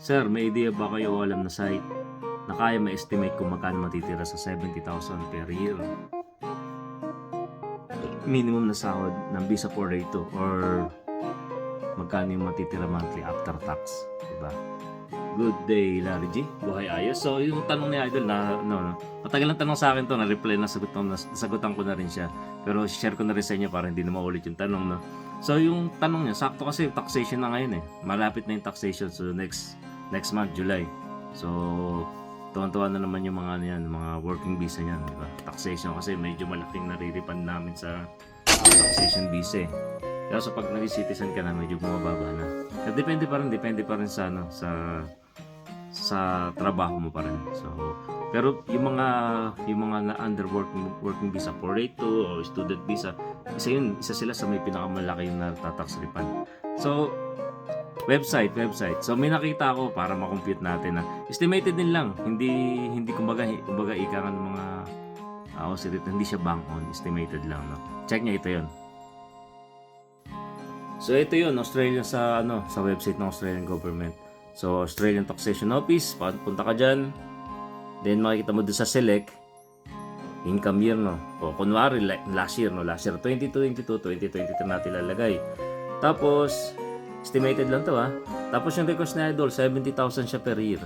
Sir, may idea ba kayo o alam na site na kaya ma-estimate kung magkano matitira sa 70,000 per year? Minimum na sahod ng Visa 482 or magkano yung matitira monthly after tax, diba? Good day, Larry G. Buhay ayos. So, yung tanong ni Idol matagal lang tanong sa akin to, na-reply na sagutan ko na rin siya. Pero share ko na rin sa inyo para hindi na maulit yung tanong, no? So, yung tanong niya, sakto kasi taxation na ngayon eh. Malapit na yung taxation. So, next month, July. So, tuwan-tuwa na naman yung mga mga working visa niyan, di ba? Taxation kasi medyo malaking nariripan namin sa taxation visa eh. Kaya so pag naging citizen ka na, medyo bumababa na. Kaya depende pa rin sa trabaho mo pa rin. So, pero yung mga na under working visa 482 o student visa, isa sila sa may pinakamalaki yung natatax refund. So, website. So may nakita ako para ma-compute natin na estimated din lang. Hindi kumbaga ika nga ng mga hindi siya bank on, estimated lang, no. Check niya ito 'yon. So ito 'yon, Australian sa website ng Australian government. So Australian Taxation Office, punta ka diyan. Then makikita mo doon sa select income year, no. O kunwari last year 2022, 2023 natin ilalagay. Tapos estimated lang to Tapos yung request na Idol, 70,000 siya per year.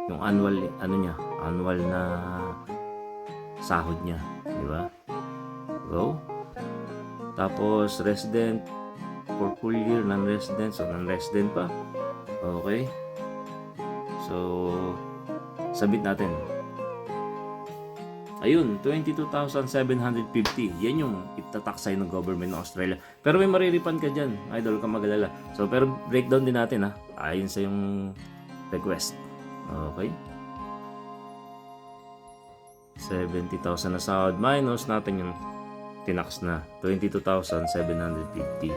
Yung annual na sahod niya, di ba? Go. Tapos resident for full year, non-resident, so non-resident pa. Okay. So submit natin. Ayun, 22,750. Yan yung itataksay ng government ng Australia. Pero may mariripan ka dyan, Idol, ka magalala. So, pero breakdown din natin ayon sa yung request. Okay. 70,000 na sahod minus natin yung tinax na 22,750.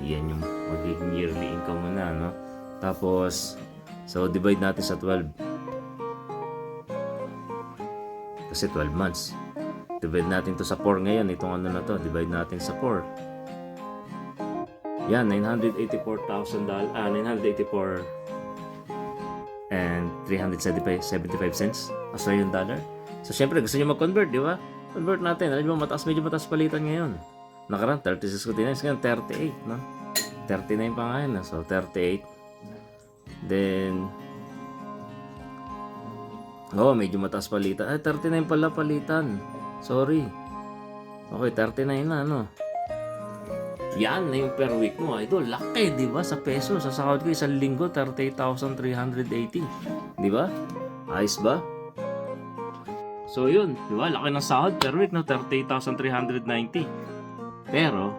Yan yung magiging yearly income mo na, no? Tapos, so divide natin sa 12. Kasi 12 months. Divide natin to sa 4 ngayon. Itong na to. Divide natin sa 4. Yan, $984,000. 984 and 375 cents Australian dollar. So, syempre, gusto nyo mag-convert, di ba? Convert natin. Alam mo, medyo mataas palitan ngayon. Nakaraan, 36.49. Ngayon, 38, no? 39 pa ngayon. So, 38. Then, medyo mataas palitan. 39 pala palitan. Sorry. Okay, 39 na, no? Yan na yung per week mo, Idol. Laki, di ba? Sa peso, sa sahod ko, isang linggo, 38,380. Di ba? Ayos ba? So, yun. Di ba? Laki ng sahod per week, no? 38,390. Pero,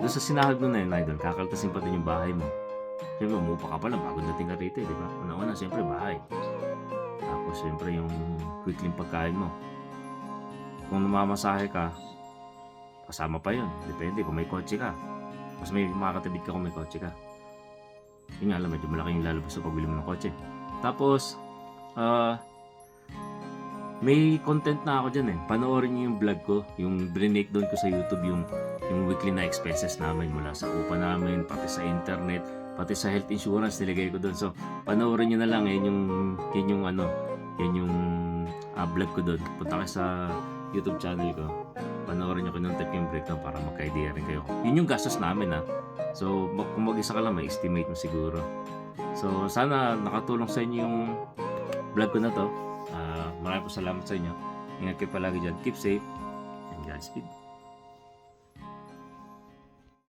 doon sa sinahod mo na yun, Idol, kakaltasin pa din yung bahay mo. Siyempre, umupa ka pa lang bago dating ka rito, di ba? Una-una, siyempre, bahay. Tapos, siyempre, yung weekly pagkain mo. Kung namamasahe ka, kasama pa yun. Depende kung may kotse ka. Mas may makakatibid ka kung may kotse ka. Yun nga lang, medyo malaki yung lalabas sa pagbili mo ng kotse. Tapos, may content na ako dyan Panoorin nyo yung vlog ko, yung brinake doon ko sa YouTube, yung weekly na expenses namin mula sa upa namin, pati sa internet, pati sa health insurance, nilagay ko doon. So, panoorin nyo na lang yung vlog ko doon. Punta kayo sa YouTube channel ko. Panoorin nyo ko ng yung breakdown para magka-idea rin kayo. Yun yung gastos namin So, kung mag-isa ka lang, may estimate mo siguro. So, sana nakatulong sa inyo yung vlog ko na to. Maraming po salamat sa inyo. Ingat kayo palagi dyan. Keep safe and Godspeed.